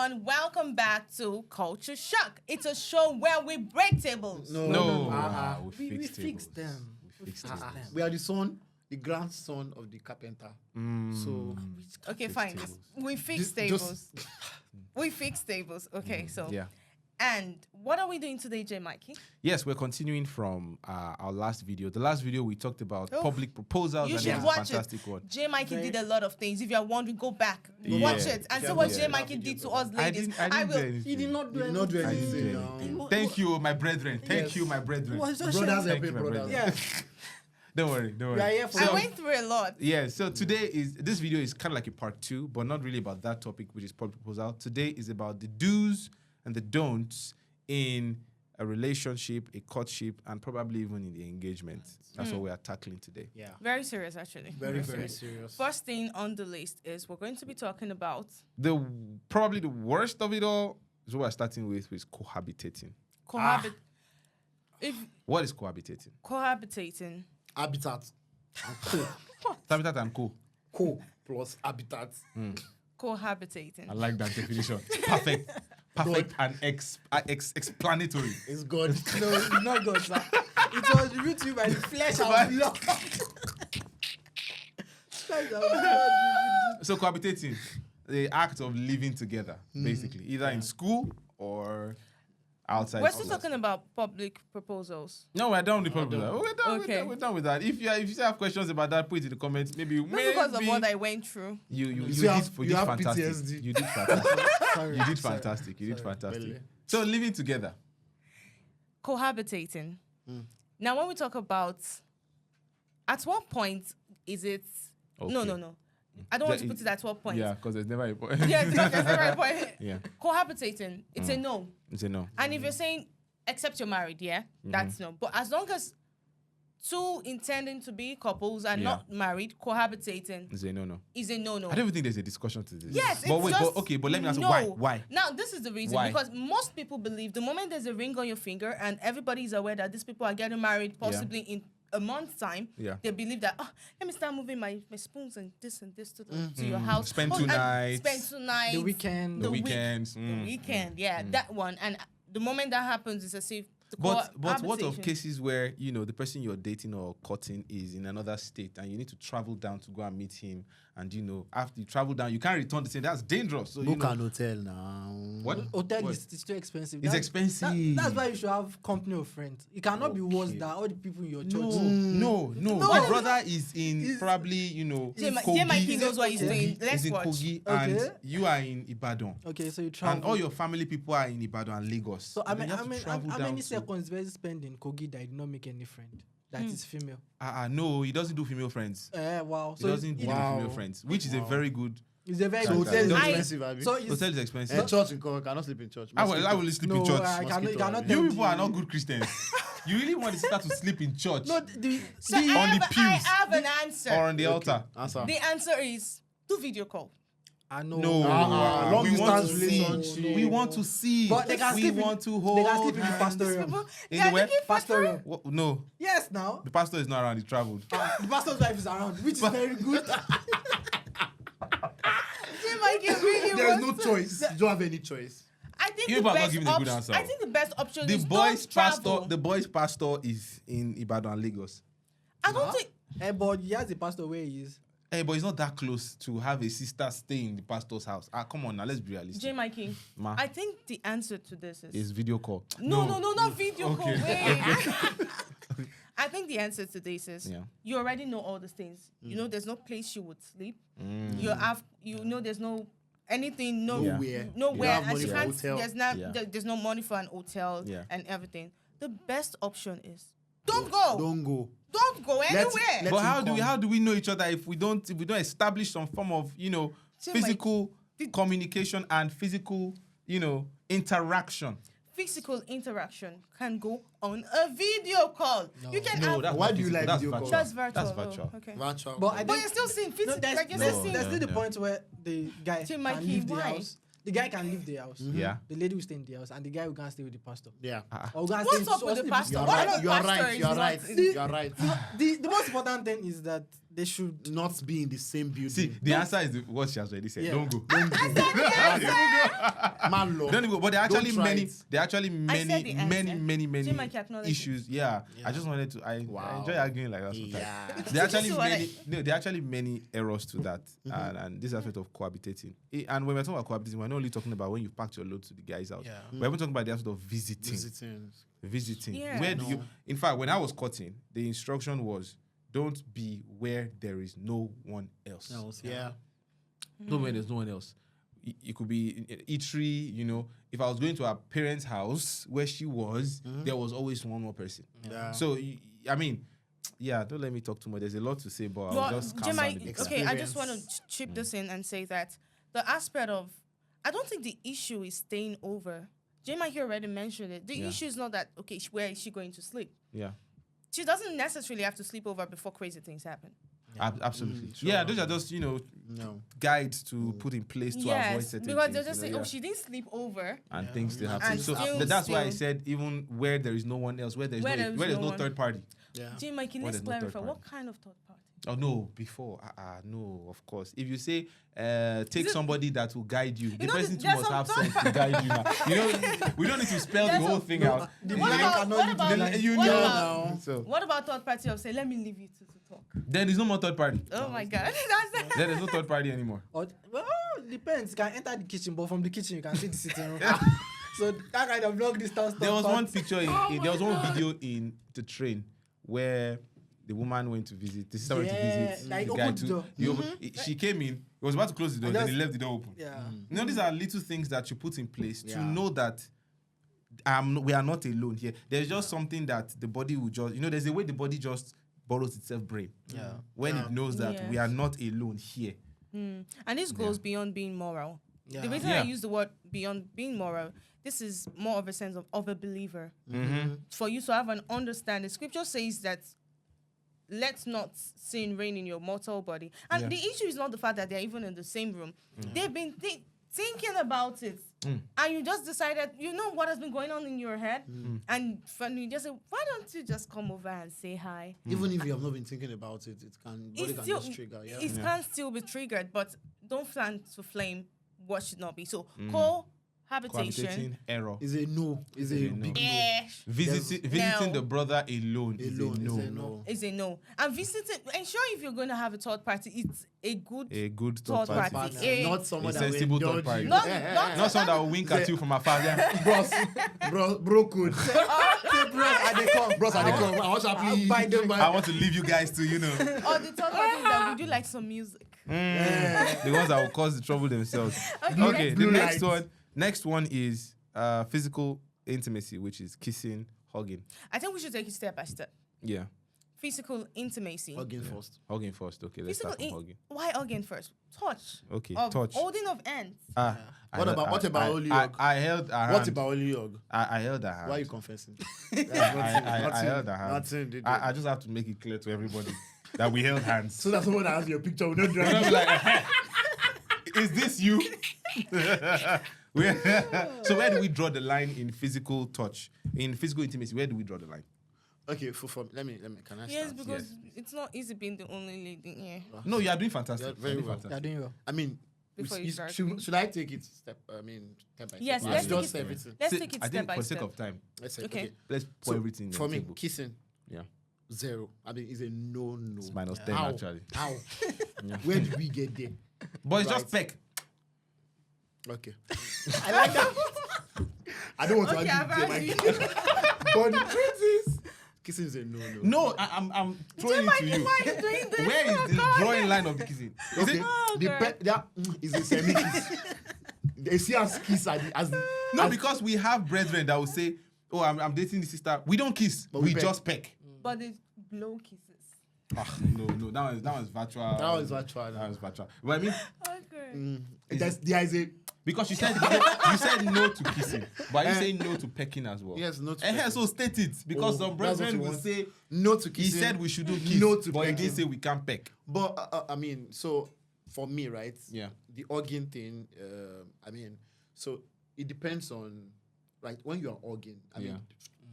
everyone. Welcome back to Culture Shock. It's a show where we break tables. No. We fix them. We are the grandson of the carpenter. So Okay, fine. We fix tables. We fix tables. Okay, so Yeah. And what are we doing today, J. Mikey? Yes, we're continuing from our last video. The last video we talked about Oh. public proposals, You and should it was a watch fantastic it. one. J. Mikey did a lot of things. If you're wondering, go back, watch it, and see what J. Mikey did to us ladies. I didn't do will. anything. he did not do anything. now. Thank you, my brethren. Thank you, my brethren. Brothers Thank helping you, my brothers. brethren. Don't worry. We are here for I went through a lot. Yeah, so this video is kind of like a part 2, but not really about that topic, which is public proposal. Today is about the do's and the don'ts in a relationship, a courtship, and probably even in the engagement. That's what we are tackling today. Yeah. Very serious, actually. Very serious. First thing on the list is we're going to be talking about Probably the worst of it all is what we're starting with, is cohabitating. What is cohabitating? Cohabitating. Habitat. And Habitat and co. co plus habitat. Cohabitating. I like that definition. Perfect and explanatory. It's good. No, it's not God, sir. It was revealed to you by the flesh and blood. So cohabitating, the act of living together, basically, either in school or outside. We're still talking about public proposals. No, we're done with the problem. Okay. We're done with that. If you still have questions about that, put it in the comments. Maybe Because of what I went through. You did you have fantastic. PTSD. You did fantastic. Sorry. You did fantastic. You did fantastic. Really. So living together. Cohabitating. Now, when we talk about, at what point is it? Okay. No. I don't want to put it at what point. Yeah, because there's never a point. Yeah, there's never a point. Yeah. Cohabitating, it's a no. It's a no. And if you're saying, except you're married, yeah, that's no. But as long as two intending to be couples and not married, cohabitating It's a no. is a no-no. I don't even think there's a discussion to this. Yes, but it's wait, just but let me ask you, no. why? Now, this is the reason. Why? Because most people believe the moment there's a ring on your finger and everybody is aware that these people are getting married possibly in a month's time, they believe that, let me start moving my spoons and this to your house. Spend 2 and nights. Spend 2 nights. The weekend. The weekends. The weekend, that one. And the moment that happens, it's as if But what of cases where, the person you're dating or courting is in another state and you need to travel down to go and meet him, and after you travel down, you can't return the same. That's dangerous. So Book an hotel now. What? Hotel is too expensive. It's expensive. That's why you should have company of friends. It cannot be worse than all the people in your church. No. My brother is in probably, J. Kogi. Mikey knows what he's doing. Let's He's in watch. Kogi, Okay. and you are in Ibadan. Okay, so you travel. And all your family people are in Ibadan and Lagos. So And then you have to travel how down many to- seconds were you spend in Kogi that did not make any friend that is female? No, he doesn't do female friends. Wow. He doesn't do female friends, which is a very good. It's a very So good. hotel is I- expensive, Abi. So Hotel is expensive. church in Kogi, cannot sleep in church. I will sleep in church. I cannot. You cannot You tell people are the- not good Christians. You really want the sister to sleep in church No, the So on the I pews have an answer. or on the altar? Answer. The answer is do video call. I know. No, long we want distance to see. relationship. We want to see. But they can we sleep in- want to They hold. can sleep in the hands. pastor room. People, In they are the where? looking for Pastor room. What? No, Yes, now. the pastor is not around. He traveled. The pastor's wife is around, which is very good. J. Mikey really There's no wants to- choice. You don't have any choice. I think You the people are not best giving a good option. answer. I think the best option The is boys' don't pastor. travel. The boys' pastor is in Ibadan and Lagos. I don't think. But he has a pastor where he is. Hey, but it's not that close to have a sister stay in the pastor's house. Come on now, let's be realistic. J. Mikey, Ma. I think the answer to this is It's video call. no, not video call. Okay. Wait. I think the answer to this is Yeah. you already know all these things. You know, there's no place you would sleep. There's no anything, Nowhere. Yeah. nowhere, have and money she for can't. hotel. There's no money for an hotel Yeah. and everything. The best option is don't go. Don't go. Don't go anywhere. let- But him how come. do we know each other if we don't establish some form of So, physical communication and physical interaction? Physical interaction can go on a video call. You can have. Why do you like That's video virtual. call? That's virtual. That's though. virtual. Okay. Virtual. But I But think you're still seeing no, physical. there's, Like you're there's, still seeing. there's still the No. point where the guy Tim can Mikey, leave the why? house. The guy can leave the house. Yeah. The lady will stay in the house, and the guy will go and stay with the pastor. Yeah. Or go and What's stay up with the pastor? You are What right. if You are pastor right. is You are not right. in- You are right. The most important thing is that they should not be in the same building. See, the answer is what she has already said. Yeah. Don't go. Man, Lord. Don't go. But there are actually Don't try many. it. There are actually many Jim, I can acknowledge issues. Yeah. I just wanted to. I enjoy arguing like that sometimes. Yeah. There are actually many. No, there are actually many errors to that, and this aspect of cohabitating. And when we're talking about cohabitating, we're not only talking about when you packed your load to the guy's house. Yeah. We're even talking about the aspect of visiting. Visiting. Yeah. Where do you? In fact, when I was cutting, the instruction was, don't be where there is no one else. Yeah. Don't be where there's no one else. It could be eatery. You know, if I was going to her parents' house where she was, there was always one more person. Yeah. So I mean, yeah. Don't let me talk too much. There's a lot to say, but I'll just calm down a bit. Okay, I just want to chip this in and say that the aspect of, I don't think the issue is staying over. J-Mike already mentioned it. The issue is not that, okay, where is she going to sleep? Yeah. She doesn't necessarily have to sleep over before crazy things happen. Absolutely. Sure. Yeah, those are just, guides to put in place to avoid certain things. Because they'll just say, she didn't sleep over. And things still happen. And So still- that's why I said even where there is no one else, where there's no third party. Yeah. J-Mike, Where let's there's no third clarify. party. What kind of third party? Oh no, before no, of course. If you say take somebody that will guide you, the know, person too there's must some have thought- sense to guide you now. We don't need to spell the There's whole some- thing out. The What blind about- cannot what lead about- the blind. You what know about- now. So What about third party of say, let me leave you to talk? then there's no more third party. Oh my God. That's Then there's no third party anymore. Well, depends. You can enter the kitchen, but from the kitchen you can see the sitting room. So that kind of long distance. There was one picture there was one video in the train where the woman went to visit. The sister went to visit. like the guy opened the door. She came in. He was about to close the door. Then he left the door open. Yeah. These are little things that you put in place to Yeah. know that we are not alone here. There's just something that the body will just, there's a way the body just borrows itself brain. Yeah. When it knows that we are not alone here. And this goes beyond being moral. Yeah. The reason I use the word beyond being moral, this is more of a sense of a believer. For you to have an understanding. Scripture says that let not sin reign in your mortal body. And the issue is not the fact that they're even in the same room. They've been thinking about it. And you just decided, what has been going on in your head? And you just say, why don't you just come over and say hi? Even if you have not been thinking about it, body can just trigger. Yeah. It can still be triggered, but don't fan to flame what should not be. So cohabitation. Cohabitating error. Is a no. Is a big no. Visiting the brother alone is a Alone no. is a no. Is a no. And visiting, ensure if you're going to have a third party, it's a good third third party. party. Not someone A that sensible will third indulge party. you. Not someone that will wink at you from afar. Bro could. Bros, I they come. I want to buy them. I want to leave you guys to, Or the third party is that would you like some music? the ones that will cause the trouble themselves. Okay, the Blue next lights. next one is physical intimacy, which is kissing, hugging. I think we should take it step by step. Yeah, Physical intimacy. Hugging first. hugging first. Okay, let's Physical start from hugging. Why hugging first? Touch. Okay, Of touch. Holding of ends. What about only hug? I held her hand. What about only hug? I held her hand. Why are you confessing? I held her hand. Nothing. did I just have to make it clear to everybody that we held hands. So that's someone that has your picture. We don't We're drag. not like, is this you? So where do we draw the line in physical touch, in physical intimacy? Where do we draw the line? Okay, for let me. Can I start? Yes, because it's not easy being the only lady here. No, you are doing fantastic. Yeah, very You're doing well. fantastic. You're doing well. I mean, Before you start. should I take it step by step? Yes, Or let's take just it- everything. Let's See, take it I step think by for the sake step. of time, Let's say, Okay. let's put everything in for the me, table. kissing Yeah, 0. I mean, it's a no. it's minus 10 How? actually. How? Where did we get there? But it's just Right. peck. Okay. I like that. I don't want to Okay, argue I've with argued. but the truth is, kissing is a no. No, I'm throwing it to you. Why are you doing this? Where Oh, is the God. drawing line of the kissing? Is Okay. it? The God. that is a semi kiss. They see us kiss as No, because we have brethren that will say, "Oh, I'm dating the sister." We don't kiss, But we we just peck. But it's blow kisses. No, that was virtual. That was virtual. That was virtual. But I mean, Okay. there is a because you said no to kissing, but are you saying no to pecking as well? yes, no to And so state it because some Oh, that's what brethren you will want. say no to he kissing. said we shouldn't kiss, No to but he pecking. didn't say we can't peck. But I mean, so for me, right? Yeah. The organ thing. I mean, so it depends on, right? When you are organ, I mean,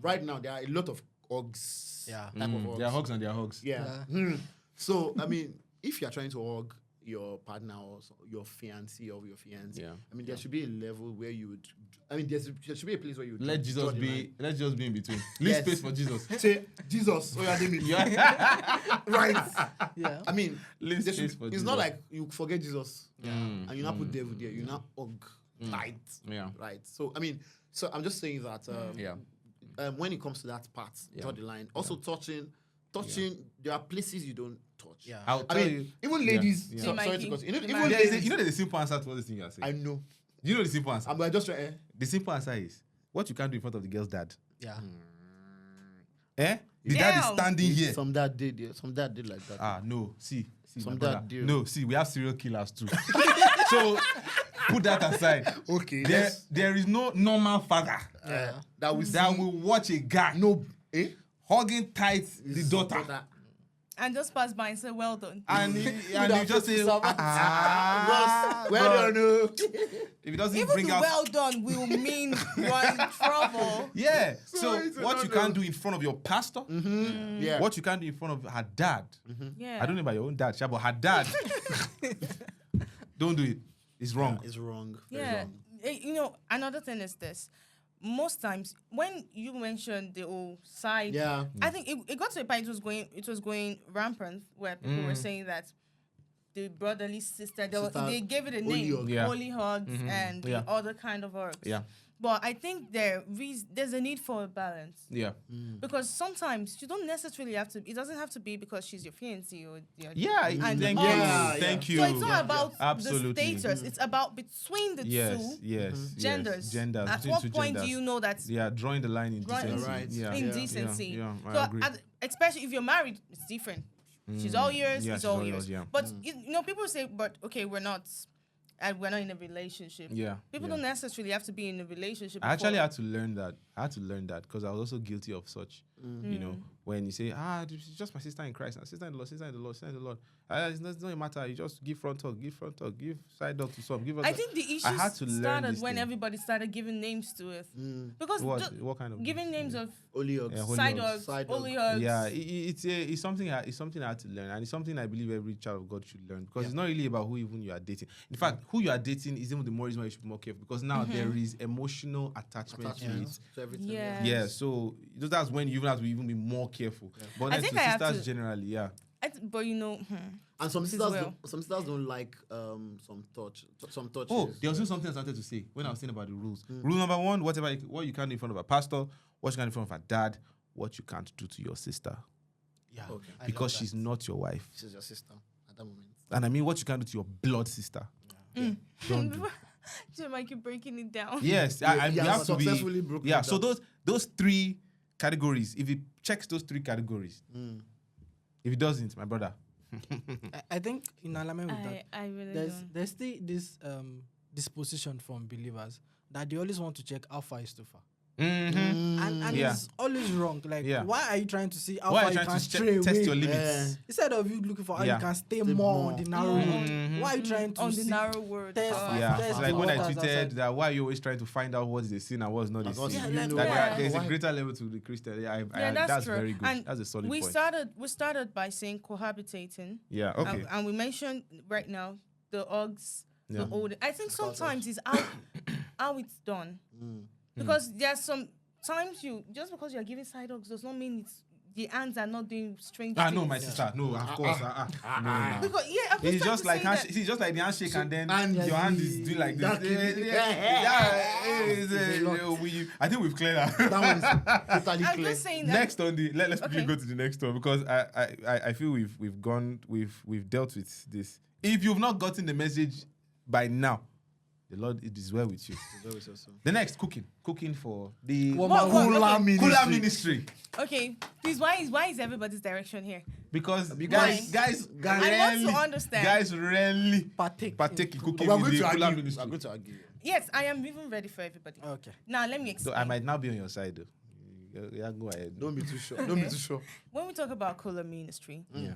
right now there are a lot of orgs. Yeah. Type of orgs. There are hugs and there are hugs. Yeah. Yeah. So I mean, if you're trying to hug your partner or your fiancé or your fiancé, I mean, there should be a level where you would. I mean, there should be a place where you would Let draw Jesus the be. line. Let Jesus be in between. Leave Yes. space for Jesus. Say Jesus. Oh yeah, right. Yeah. I mean, Leave there space should, for it's Jesus. not like you forget Jesus Mm, and you not put devil there. You not hug tight. Yeah. Right. So I mean, so I'm just saying that. When it comes to that part, draw the line. Also touching. There are places you don't touch. Yeah. I'll I tell mean, you. even ladies. Yeah. So, Hey, sorry to Mikey. cut you. Even Hey, ladies. There's a simple answer to all this thing you are saying. I know. You know the simple answer. I'm just trying. The simple answer is what you can't do in front of the girl's dad. Yeah. Eh? The dad is Damn. standing here. Some dad did. Yeah. Some dad did like that. Ah, no. See, Some my dad brother. do. No, see, we have serial killers too. So put that aside. Okay. There is no normal father That we that will watch a guy hugging tight the daughter. And just pass by and say, well done. And he just say, Well done. if he doesn't Even bring the out. well done will mean you're in trouble. Yeah. So Sorry, what you can't do in front of your pastor, Yeah. what you can't do in front of her dad. Yeah. I don't know about your own dad, Sha, but her dad. Don't do it. It's wrong. It's wrong. Yeah. You know, another thing is this. Most times when you mentioned the old side, Yeah. I think it got to a point it was going rampant where people were saying that the brotherly sister, they gave it a Holy name, hug. Yeah. holy hugs and Yeah. the other kind of hugs. Yeah. But I think there's a need for a balance. Yeah. Because sometimes you don't necessarily have to. It doesn't have to be because she's your fiancé or your Yeah. And Thank all. you. Yeah, Thank yeah. you. So it's not about Absolutely. the status. It's about between the Yes. two Yes. genders. Genders. At between what two point genders. do you know that Yeah, drawing the line in Drawing- decency. Right. Yeah. in Yeah. decency? Yeah, I So agree. especially if you're married, it's different. She's all yours. Yeah, it's she's all all yours. yours, yeah. But you know, people say, "But okay, we're not in a relationship." Yeah. People yeah. don't necessarily have to be in a relationship. I actually before- had to learn that. I had to learn that because I was also guilty of such. You know, when you say, she's just my sister in Christ, sister in the Lord, sister in the Lord, sister in the Lord. It's not a matter. You just give front talk, give side talk to some. I think the issue had to learn started this when thing. everybody started giving names to it. Because What kind of giving names of Holy hugs. Yeah, holy side hugs. hugs, holy hugs. Yeah, it's something I had to learn, and it's something I believe every child of God should learn because it's not really about who even you are dating. In fact, who you are dating is even the more reason why you should be more careful because now there is emotional attachment to it. to everything. Yeah. Yeah, so that's when you even have to even be more careful. But I then think to I have sisters to- generally, yeah. But you know, And some This is sisters, well. some sisters don't like some touches. Oh, there was also something I wanted to say when I was saying about the rules. Rule number one: what you can't do in front of a pastor, what you can't do in front of a dad, what you can't do to your sister, Yeah. Okay. I because love she's that. not your wife. She's your sister at that moment. And I mean, what you can't do to your blood sister, don't do. Jim, I keep breaking it down. Yes, Yeah, we yeah, have to be. successfully broken Yeah, it so down. those three categories. If it checks those three categories, if it doesn't, my brother. I think in alignment with that, I really there's don't. there's still this disposition from believers that they always want to check how far is too far. And Yeah. it's always wrong. Like, Yeah. why are you trying to see how Why far are you you trying can to stray away? test your limits? Instead of you looking for how Yeah. you can stay Stay more more. on the narrow road, why are you trying to On see the narrow word. test- Yeah, There's it's like the when I waters tweeted outside. that why are you always trying to find out what is a sin and what is not a Because sin. Yeah, you know There's a why- greater level to the Christian. Yeah, that's that's true. very good. And That's a solid we point. started by saying cohabitating. Yeah, okay. And we mentioned right now the Uggs, Yeah. the old. I think sometimes it's how it's done. Mm. Because there's some times just because you're giving side hugs does not mean the hands are not doing strange things. No, my sister. No, of course. No. Because I'm It's just like that. it's just like the handshake and then and your hand is doing like this. I think we've cleared that. That one is totally I'm clear. just saying that. Next on the let's quickly Okay. go to the next one because I feel we've dealt with this. If you've not gotten the message by now, the Lord it is well with you. The next cooking for the What- okay. Kula ministry Okay, please. Why is everybody's direction here? because Guys, guys I want to understand. guys rarely partake partake in cooking We're in going the to Kula argue. ministry. I'm going to argue. Yes, I am even ready for everybody. Okay. Now let me So explain. I might now be on your side though. Yeah, go ahead. Don't be too sure. Don't be too sure. When we talk about color ministry, Yeah.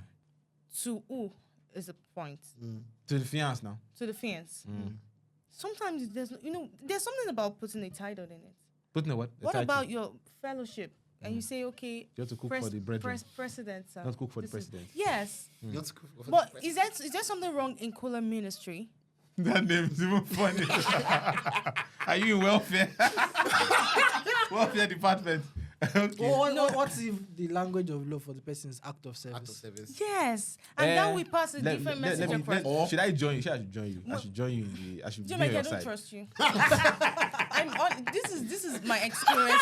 to who is the point? To the fiance now. To the fans. Sometimes there's something about putting a title in it. Putting a what? A What title. about your fellowship? and you say, okay, You have to cook for the brethren. President. Not cook for the this is- president. Yes, You have to cook for the but president. is there something wrong in Kula ministry? That name is even funny. Are you in welfare? Welfare department. Okay. What's if the language of love for the person is act of service? Act of service. Yes, and then we pass a different message across. Or should I join you? I should join you. I should join you in the. I should be Jim, on I your don't side. trust you. This is my experience.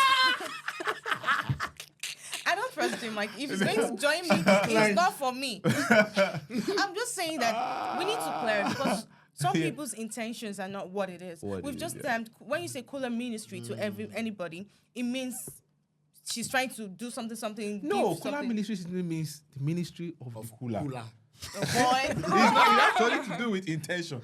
I don't trust him. Like, if he's going to join me, it's not for me. I'm just saying that we need to clarify because some people's intentions are not what it is. We've just when you say Kula ministry to anybody, it means she's trying to do something. No, give Kula something. ministry simply means the ministry of the Kula. Kula. Oh, boy. It's not actually to do with intention.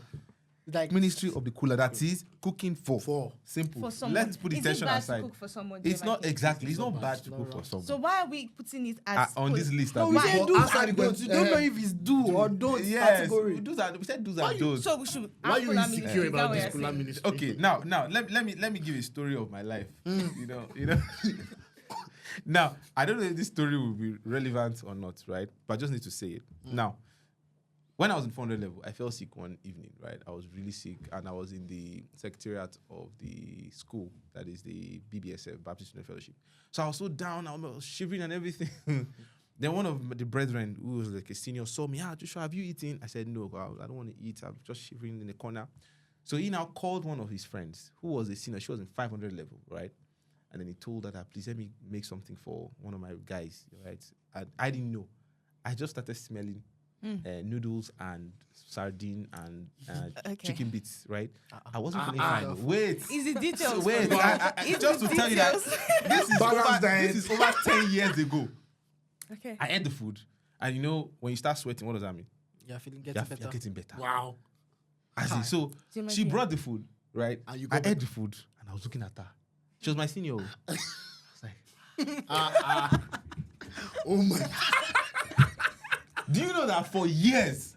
Like Ministry of the Kula, that is cooking for. Simple. For someone. Let's put Is it intention bad aside. to cook for someone? It's Jim, not I think? exactly. It's not not bad bad, to not cook for wrong. someone. So why are we putting it as On this list, no, that we we say But do answer the and don't. question. You don't know if it's do or don't yes, category. we said those are those. So we should. Why are you Kula insecure ministry, is that about what this you're Kula saying? ministry? Okay, now let me give a story of my life. You know. Now, I don't know if this story will be relevant or not, right? But I just need to say it. Now, when I was in 400 level, I fell sick one evening, right? I was really sick, and I was in the secretariat of the school, that is the BBSF, Baptist Student Fellowship. So I was so down, I was shivering and everything. Then one of the brethren, who was like a senior, saw me. Joshua, have you eaten? I said, no, I don't want to eat. I'm just shivering in the corner. So he now called one of his friends, who was a senior. She was in 500 level, right? And then he told her that, please let me make something for one of my guys, right? And I didn't know. I just started smelling noodles and sardine and chicken bits, right? I wasn't feeling fine. Wait. Is the details? Wait. Is Just the to tell you that details? this is over 10 years ago. Okay. I ate the food. And you know, when you start sweating, what does that mean? You're feeling You're getting better. you're getting better. Wow. As in, so Jim, she okay. brought the food, right? And you I got ate the food and I was looking at her. She was my senior. I was like, Oh my. do you know that for years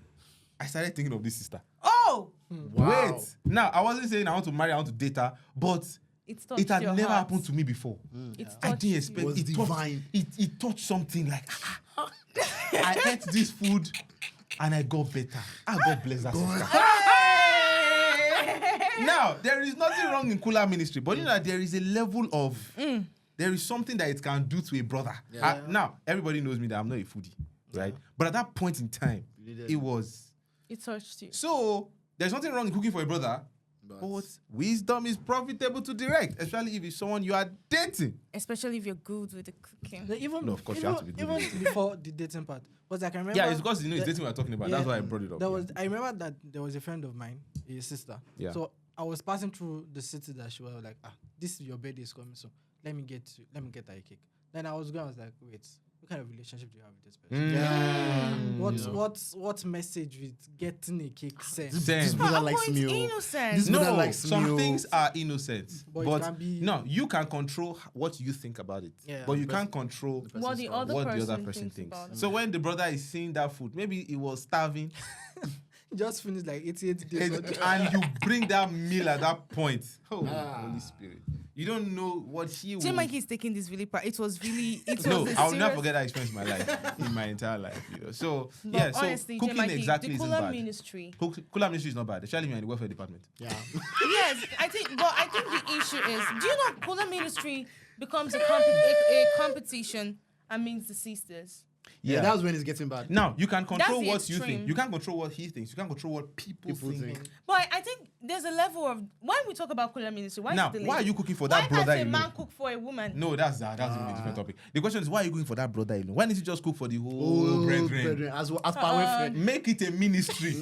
I started thinking of this sister? Oh, Wow. Wait. Now, I wasn't saying I want to marry, I want to date her, but it had your never heart. happened to me before. It's I touched didn't you. expect It was it. divine. It touched something like I ate this food and I got better. God bless that sister. Now, there is nothing wrong in Kula ministry, but you know that there is a level of there is something that it can do to a brother. Yeah. Now, everybody knows me that I'm not a foodie, right? But at that point in time, did. it was. It touched you. So there's nothing wrong in cooking for a brother, but wisdom is profitable to direct, especially if it's someone you are dating. Especially if you're good with the cooking. Even, No, of course, you have to be good even with it. before the dating part. Because I can remember. Yeah, it's because it's the- dating we're talking about. yeah, That's why I brought it up. There was, I remember that there was a friend of mine, his sister. Yeah. So I was passing through the city that she was like, this is your birthday is coming, so let me get her a cake. Then I was like, wait, what kind of relationship do you have with this person? What message with getting a cake sent? This brother likes me. It's Oh. innocent. This brother No, likes me. some Oh. things are innocent, But it but can be- no, you can control what you think about it, Yeah. but you can't control What the other what person the other person thinks. about it. So when the brother is seeing that food, maybe he was starving, Just finished like 88 days. and you bring that meal at that point. Oh, Holy Spirit! You don't know what he will. Jim Mikey is taking this really part. It was really. It No, was. I'll never forget that experience in my life, in my entire life. You know? So But yeah, so honestly, cooking Jim Mikey, exactly the isn't Kula bad. ministry. Kula ministry is not bad, especially when you're in the welfare department. Yeah. Yes, I think the issue is, do you know Kula ministry becomes a competition amongst the sisters? Yeah, that's when it's getting bad. Now you can control the what you extreme. think. You can't control what he thinks. You can't control what people think. But I think there's a level of when we talk about Kula ministry. Why Now, is it the why are lady? you cooking for Why that brother can't a alone? man cook for a woman? No, that's even a different topic. The question is, why are you going for that brother alone? Why didn't you just cook for the whole brethren? As per welfare. Make it a ministry.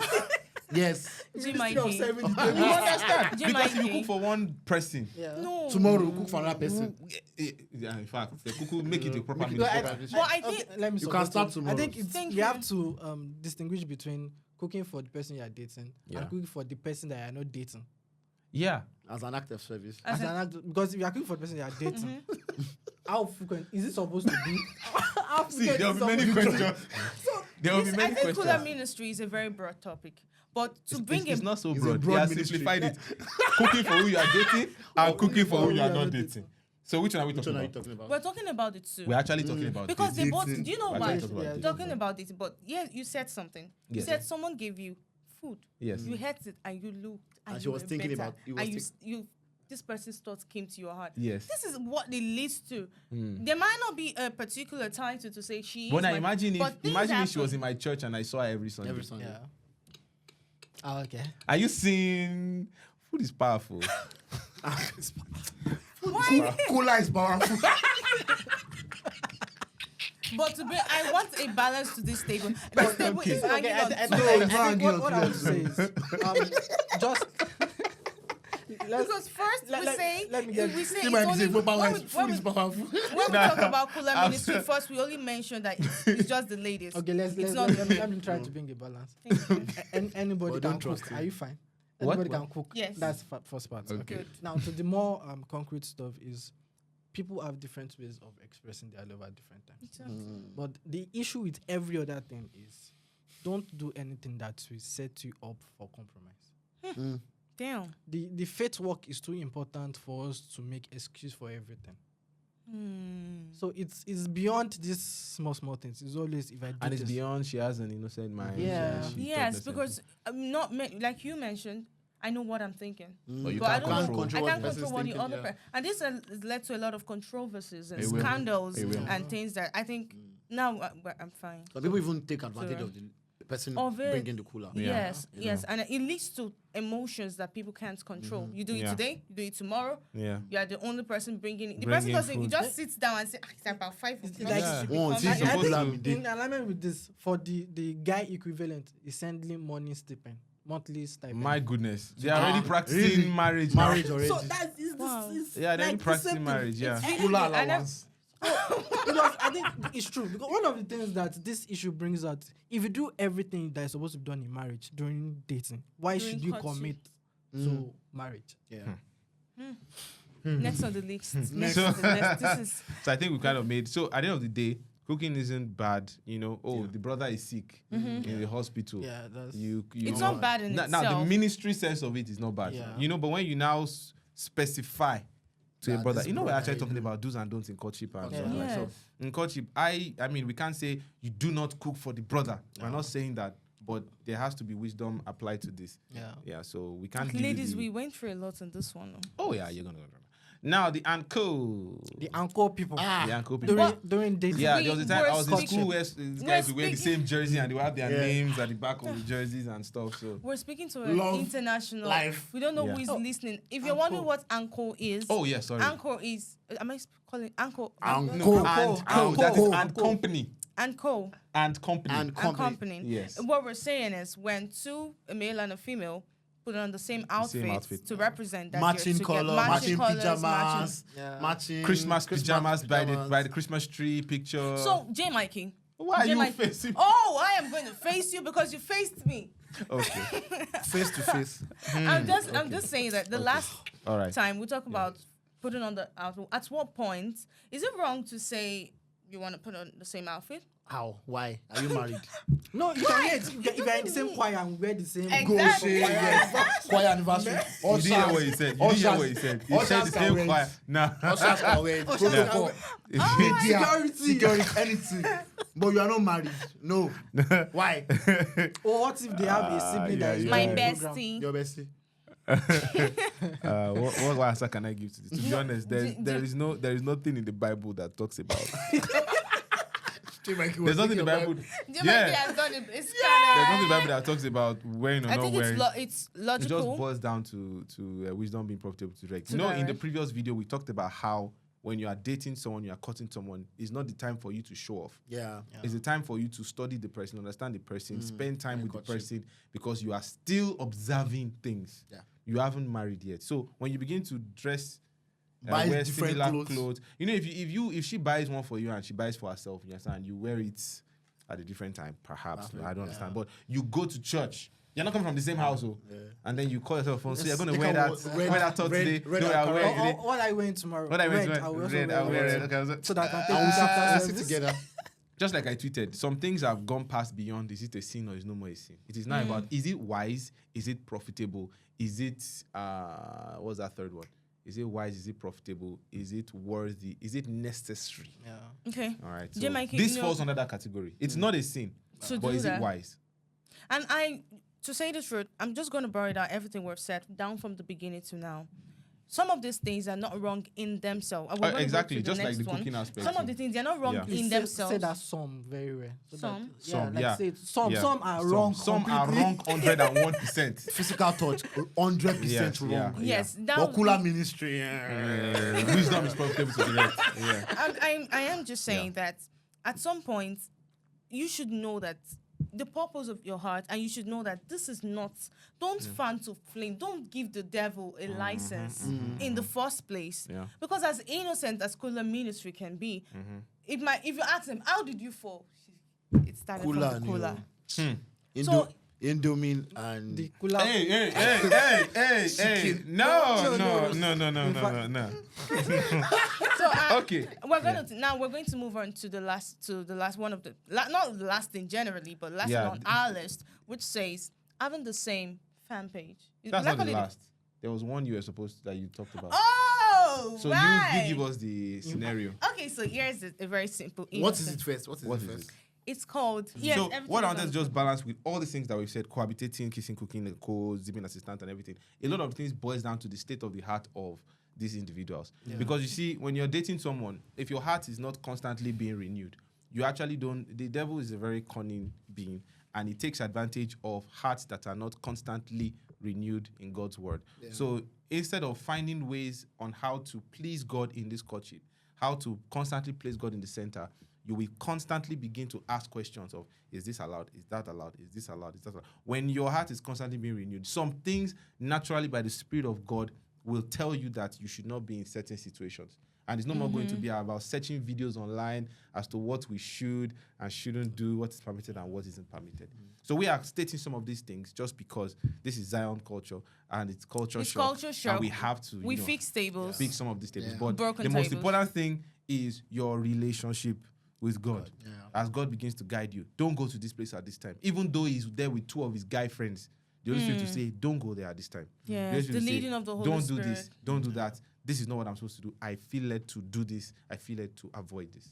Yes. Jim Mikey. You understand? Jim Because if you Mikey. cook for one person, No. Tomorrow we'll cook for another person. in fact, the cook make it a proper Make it ministry. proper ministry. But I think Let me You support can start you. tomorrow. I think it's, Thank we you. have to distinguish between cooking for the person you are dating Yeah. and cooking for the person that you are not dating. Yeah. As an act of service. As an act, because if you are cooking for the person you are dating, how frequent is it supposed to be? How See, frequent there will is be many it supposed to be? questions. There will be I many think Kula questions. ministry is a very broad topic. But to bring It's it, not so It's a broad. broad They have ministry. simplified it. Cooking for who you are dating and cooking for who you are not dating. So which one are we Which talking one are you about? talking about? We're talking about it too. We're actually talking about Because they both, Dating. do you know We're why? actually talking about dating. Talking about it, but yeah, you said something. You Yes. said someone gave you food. Yes. You had it and you looked and she you was were thinking better, about- he was and think- you this person's thoughts came to your heart. Yes. This is what it leads to. There might not be a particular title to say she. But is now my, imagine if but things she was in happen. my church and I saw her every Sunday. Every Sunday. Yeah. Oh, okay. Are you seeing? Food is powerful. Cola is powerful. But I want a balance to this table. This table is hanging on. I two think what I would say is just Because first let me get- we say You it's might be only saying food when is powerful. we talk about Kula ministry, first we only mention that it's just the ladies. Okay, It's not the let me try to bring a balance. Anybody But can don't trust cook. him. Are you fine? What? Anybody can cook. Yes. That's first part. Okay. Good. Now to the more concrete stuff is people have different ways of expressing their love at different times. But the issue with every other thing is don't do anything that will set you up for compromise. Damn. The faith work is too important for us to make excuse for everything. So it's beyond these small things. It's always if I do And it's this. beyond. She has an innocent mind. Yeah. and she Yes, thought because I'm not like you mentioned. I know what I'm thinking, But you but I can't don't control. know. I can't what the control what the person's other thinking, person. And this has led to a lot of controversies and It will. scandals It will. and things that I think now I'm fine. Some people even take advantage of the person Of it. bringing the cooler. Yeah. Yes, and it leads to emotions that people can't control. You do it Yeah. today, you do it tomorrow. Yeah. You are the only person bringing it. The Bringing person doesn't. He food. just sits down and says, "It's about 5 o'clock. like- you should be Once coming." he's I supposed think to- in alignment with this, for the guy equivalent is sending money stipend, monthly stipend. My goodness. They are already practicing really? marriage. now. Marriage already. So that is Wow. this. Yeah, they're already like the practicing same thing. marriage. Yeah. Cooler I know- allowance. Because I think it's true. Because one of the things that this issue brings out, if you do everything that is supposed to be done in marriage during dating, why During should you courtship. commit to marriage? Yeah. Next on the list. Next So- on the list. This is So I think we kind of made. So at the end of the day, cooking isn't bad. You know, the brother is sick in the hospital. Yeah, that's You it's not bad in now, itself. now the ministry sense of it is not bad. Yeah. You know, but when you now specify to a That brother, this you know, we're brother actually is- talking about do's and don'ts in courtship and Yeah. stuff like so. Yes. In courtship, I mean, we can't say you do not cook for the brother. We're not saying that, but there has to be wisdom applied to this. yeah. Yeah, so we can't. give you Ladies, the- we went through a lot on this one. Oh yeah, you're gonna. Now the uncle. The uncle people The uncle people. during dating. Yeah, We there was a time were I was in speaking- school where these guys would wear the speaking- same jersey and they would have their Yeah. names at the back of the jerseys and stuff. So. We're speaking to an Love international life. We don't know Yeah. who is Oh, listening. If you're wondering Anko. what anchor is, Oh yeah, sorry. anchor is. Am I calling anchor? Anchor. No, Anko. that is Anko. and company Anchor and company. And and company. company. Yes. What we're saying is when a male and a female, put on the same outfit, outfit. to represent that Matching you're together. color, matching colours, pajamas, Yeah. matching Christmas pajamas by pajamas. the Christmas tree picture. So, J. Mikey. why are J. you Mikey- facing? Oh, I am going to face you because you faced me. Okay. face to face. I'm just saying that the last All right. time we talk about putting on the outfit. At what point is it wrong to say you want to put on the same outfit? How? Why? Are you married? No, you can wear it. If you're in the same choir and wear the same Exactly. Go say yes. Choir anniversary. You didn't hear what he said. You didn't hear what he said. He said the same choir. Nah. Ushers can wear it. Ushers can Protocol. wear Media, Security. security, anything. But you are not married. No. Why? Or what if they have a sibling that is yeah. My doing the program? bestie. Your bestie. What answer can I give to this? To be honest, there is nothing in the Bible that talks about. There's nothing in the Bible. J. Mikey Yeah. has done it. It's There's kind nothing in the Bible that talks about wearing or I not think wearing. it's It logical. just boils down to wisdom being profitable to direct. To You know, in the direct. previous video, we talked about how when you are dating someone, you are cutting someone, it's not the time for you to show off. Yeah. It's the time for you to study the person, understand the person, spend time with the courtship. person because you are still observing things. Yeah. You haven't married yet. So when you begin to dress, Buy wear different similar clothes. you know, if she buys one for you and she buys for herself, you understand, you wear it at a different time, perhaps. I don't understand. But you go to church. You're not coming from the same household. And then you call yourself phone. So you're going to They wear can that. wear Wear that top red- today. red No, and I'll wear it color. today. What I wearing tomorrow? What I wear Red, tomorrow. I will also Red, I'll wear red. red. Okay, So that I can take And we this sit after sit service. together. just like I tweeted, some things have gone past beyond is it a sin or is no more a sin. It is not about is it wise, is it profitable, is it what's that third one? Is it wise? Is it profitable? Is it worthy? Is it necessary? Yeah. Okay. All right. So J-Mike, this you know- falls under that category. It's not a sin, To but do is that. it wise? And to say the truth, I'm just going to borrow down everything we've said down from the beginning to now. Some of these things are not wrong in themselves. And we're gonna go Exactly, to the just like next the one. cooking aspect. Some of the things, they're not wrong Yeah. in Please themselves. say that some very rare. So Some? That, Some, like yeah. say it, some Yeah. are wrong. Some are completely. wrong 101%. Physical touch, 100% Yes, wrong. yeah. Yes, that Ocular would- ministry. Wisdom is profitable to the rest. Yeah. And I am just saying that at some point, you should know that the purpose of your heart, and you should know that this is not, don't fan to flame, don't give the devil a license in the first place. Yeah. Because as innocent as Kulture ministry can be, if you ask him, how did you fall? It started Cooler from the and cooler. Indo, Indomie and The cooler. Hey. Chicken. No. So Okay. we're going to move on to the last one of the not the last thing generally, but last Yeah. one on our list, which says having the same fan page. That's Will I not call the it- last. There was one you were supposed to, that you talked about. Oh, So right. you give us the scenario. Okay, so here's a very simple. what is innocent- it first? What is What it is first? it? It's called. Yes. So everything what I is wanted on- to just balance with all the things that we've said, cohabitating, kissing, cooking, the co, zipping assistant and everything. A lot of things boils down to the state of the heart of these individuals. Because you see, when you're dating someone, if your heart is not constantly being renewed, you actually don't, the devil is a very cunning being, and he takes advantage of hearts that are not constantly renewed in God's word. So instead of finding ways on how to please God in this courtship, how to constantly place God in the center, you will constantly begin to ask questions of, is this allowed? Is that allowed? Is this allowed? Is that allowed? When your heart is constantly being renewed, some things naturally by the Spirit of God will tell you that you should not be in certain situations. And it's no more going to be about searching videos online as to what we should and shouldn't do, what is permitted and what isn't permitted. So we are stating some of these things just because this is Zion culture and it's culture It's shock. culture shock. And we have to We fix tables. fix some of these tables. Yeah. But Broken the most tables. important thing is your relationship with God. Yeah. As God begins to guide you, don't go to this place at this time. Even though he's there with two of his guy friends, the Holy Spirit will say, don't go there at this time. Yes, The Holy Spirit the will say, leading of the Holy don't Spirit. do this, don't do that. This is not what I'm supposed to do. I feel led to do this. I feel led to avoid this.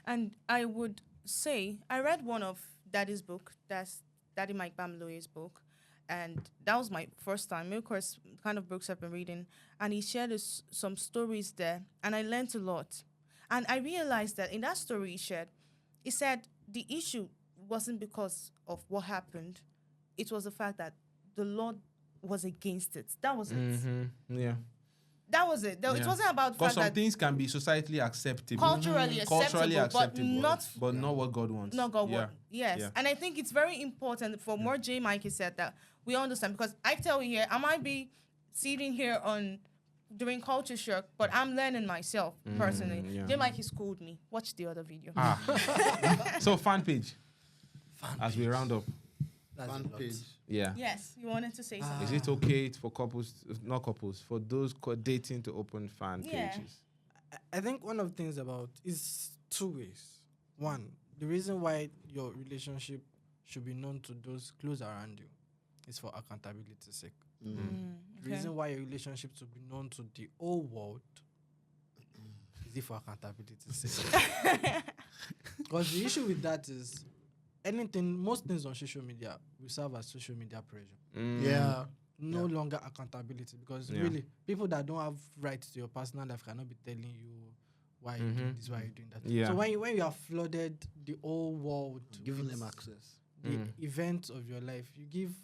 And I would say, I read one of Daddy's book, that's Daddy Mike Bamloye's book, and that was my first time. Of course, kind of books I've been reading, and he shared some stories there, and I learned a lot. And I realized that in that story he shared, he said the issue wasn't because of what happened, it was the fact that the Lord was against it. That was it. Yeah. That was it. It Yeah. wasn't about the Because fact some that things can be societally acceptable. culturally acceptable, but not what God wants. not God Yeah. wants. Yes. Yeah. And I think it's very important for more J. Mikey said that we understand, because I tell you here, I might be sitting here doing culture shock, but I'm learning myself personally. yeah. J. Mikey schooled me. Watch the other video. So fan page. As we round up. That's a Fan lot. page. Yeah. Yes, you wanted to say something. Is it okay for couples, not couples, for those dating to open fan Yeah. pages? I think one of the things about is two ways. One, the reason why your relationship should be known to those close around you is for accountability's sake. The reason why your relationship should be known to the whole world is for accountability's sake. Because the issue with that is most things on social media will serve as social media pressure. Yeah. No longer accountability, because Yeah. really people that don't have rights to your personal life cannot be telling you why you're doing this, why you're doing that. Yeah. So when you have flooded the whole world, Giving with them access. the events of your life, you give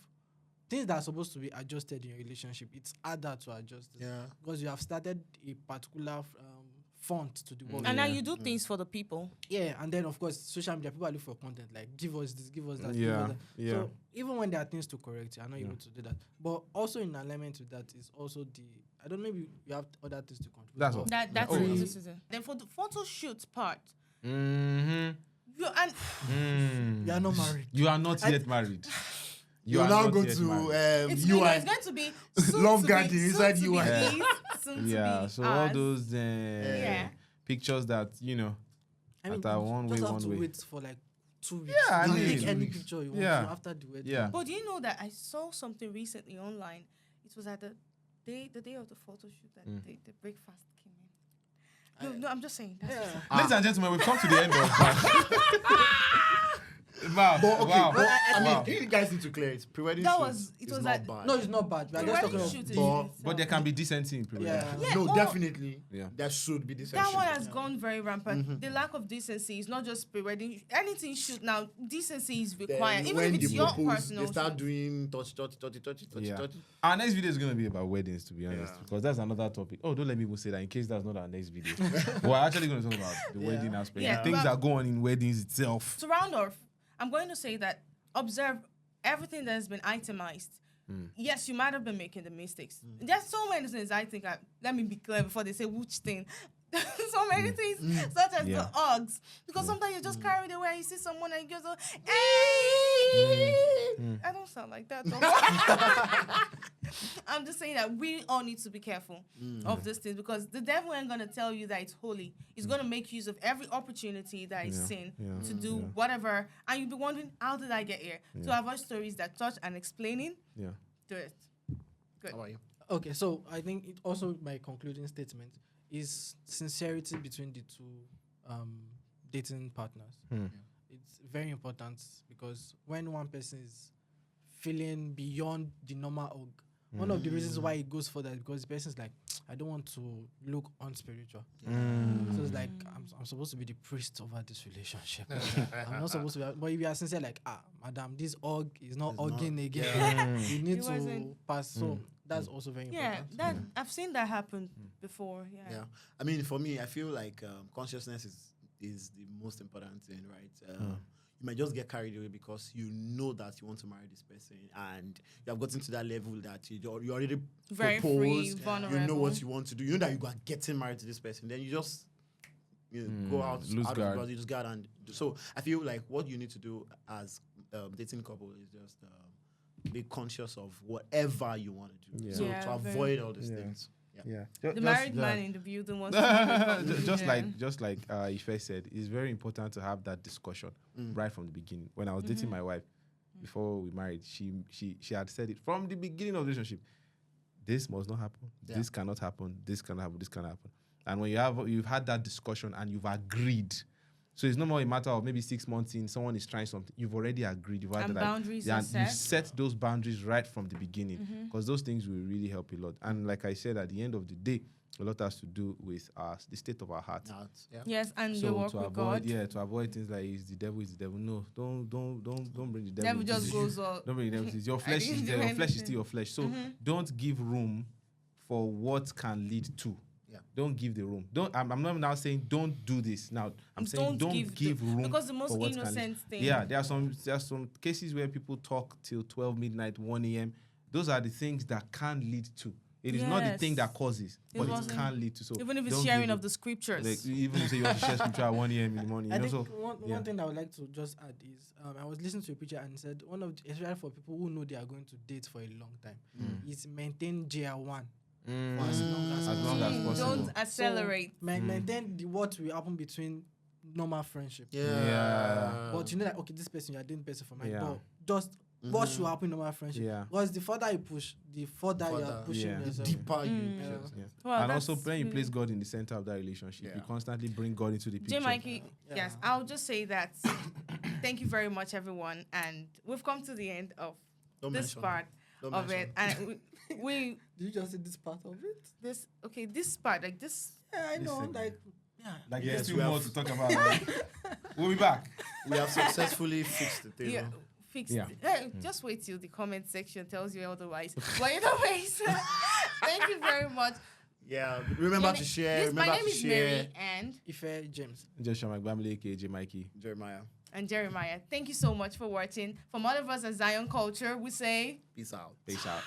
things that are supposed to be adjusted in your relationship. It's harder to adjust it, Yeah. because you have started a particular font to the world. And now you do things for the people. Yeah, and then of course social media people are looking for content like give us this, give us that, give Yeah, us that. yeah. So even when there are things to correct, you are not able to do that. But also in alignment with that is also I don't know, maybe you have other things to contribute. That's but all. That's Oh. this is it. Then for the photo shoot part, Mm-hmm. you are not married. You are not yet married. You're are now not going yet to married. it's UI. going to be soon Love to garden be, inside soon to UI. be Yeah. these, soon Yeah, to be so all us. those Yeah. pictures that, I mean, That are one you way, just have one to way. wait for like 2 weeks. Yeah, I you mean, take 2 any weeks. picture you want Yeah. to after the wedding. Yeah. But do you know that I saw something recently online? It was at the the day of the photo shoot, that the breakfast came in. No, I'm just saying. That's Ladies and gentlemen, we've come to the end of Wow. But okay, Wow. but I mean, Wow. you guys need to clear it. Pre-wedding That shoot was- it is was not like- bad. No, it's not bad. We are The just wedding talking shoot about. is But there can be decency in pre-wedding. Yeah. Yeah, No, oh. definitely. Yeah. There should be this. That one has gone very rampant. The lack of decency is not just pre-wedding. Anything shoot now, decency is required. Even when if it's they your propose, personal they start shoot. doing touch. Yeah. Our next video is going to be about weddings, to be honest, because that's another topic. Oh, don't let me even say that in case that's not our next video. We're actually going to talk about the wedding aspect, Yeah. the things But- that go on in weddings itself. To round off, I'm going to say that observe everything that has been itemized. Yes, you might have been making the mistakes. There's so many things I think. Let me be clear before they say which thing. So many things, such as the Uggs. Because sometimes you're just carried away and you see someone and you go, hey! I don't sound like that, though. I'm just saying that we all need to be careful of this thing, because the devil ain't going to tell you that it's holy. He's going to make use of every opportunity that is sin to do whatever. And you'll be wondering, how did I get here? To avoid stories that touch and explaining, do it. Good. How are you? Okay, so I think it also my concluding statement is sincerity between the two dating partners. It's very important, because when one person is feeling beyond the normal hug, one of the reasons why it goes for that, because the person's like, I don't want to look unspiritual. So it's like, I'm supposed to be the priest over this relationship. I'm not supposed to be, but if you are sincere, like, madam, this hug is not hugging again. You need It to wasn't- pass. So that's also very Yeah, important. that I've seen that happen before. Yeah. I mean, for me, I feel like consciousness is the most important thing, right? You might just get carried away because you know that you want to marry this person, and you have gotten to that level that you already Very free, proposed. vulnerable. You know what you want to do. You know that you are getting married to this person. Then you just go out, lose out guard. of you just guard and so I feel like what you need to do as dating couple is just be conscious of whatever you want to do. Yeah. So Yeah, to very- avoid all these Yeah. things. Yeah. The married man in the building wants to just like Ife said, it's very important to have that discussion right from the beginning. When I was dating my wife before we married, she had said it from the beginning of the relationship. This must not happen. Yeah. This cannot happen. This cannot happen. This cannot happen. And when you've had that discussion and you've agreed, so it's no more a matter of maybe 6 months in, someone is trying something. You've already agreed. You've had And that, boundaries are and set. you set those boundaries right from the beginning, because those things will really help a lot. And like I said, at the end of the day, a lot has to do with the state of our heart. Yeah. Yes, and So your work to with avoid, God. to avoid things like is the devil. No, don't bring the devil. Devil into just this. goes up. Don't bring the devil. into this. Your flesh didn't is do there. Your flesh is anything. still your flesh. So don't give room for what can lead to. Yeah. Don't give the room. I'm not now saying don't do this. Now I'm saying don't give room, because the most for what can innocent lead. thing. Yeah, there are some cases where people talk till 12 midnight, 1 a.m. Those are the things that can lead to. It is not the thing that Yes. causes, It but it wasn't. can lead to. So Even if it's don't sharing give of the scriptures. like, even if you say you want to share scripture at 1 a.m. in the morning, I you know, think so one thing I would like to just add is I was listening to a preacher and said one of the, especially for people who know they are going to date for a long time is maintain JR1 for as long as possible. Don't accelerate. Maintain what will happen between normal friendship. Yeah. But you know that okay, this person you are dating person for my Yeah. but just what should happen in normal friendship. Yeah. Because the further you push, the further you are pushing Yeah. yourself. Deeper you Yeah. Yeah. Well, And also that's when you really- place God in the center of that relationship, you Yeah. constantly bring God into the picture. J. Mikey, Yeah. yes, I'll just say that. Thank you very much, everyone. And we've come to the end of Don't this mention. part Don't of mention. it. And we Did you just say this part of it? this part, like this. Yeah, I know. segment. Like yeah. Like Yes, there's we still more have- to talk about. Right? We'll be back. We have successfully fixed the table. Yeah, fixed. Yeah. Just wait till the comment section tells you otherwise. But either ways, thank you very much. Yeah. Remember to share. My Remember name to is share. Mary and Ife James. Joshua McBamley, aka J. Mikey. Jeremiah. Jeremiah. Thank you so much for watching. From all of us at Zion Culture, we say Peace out. Peace out.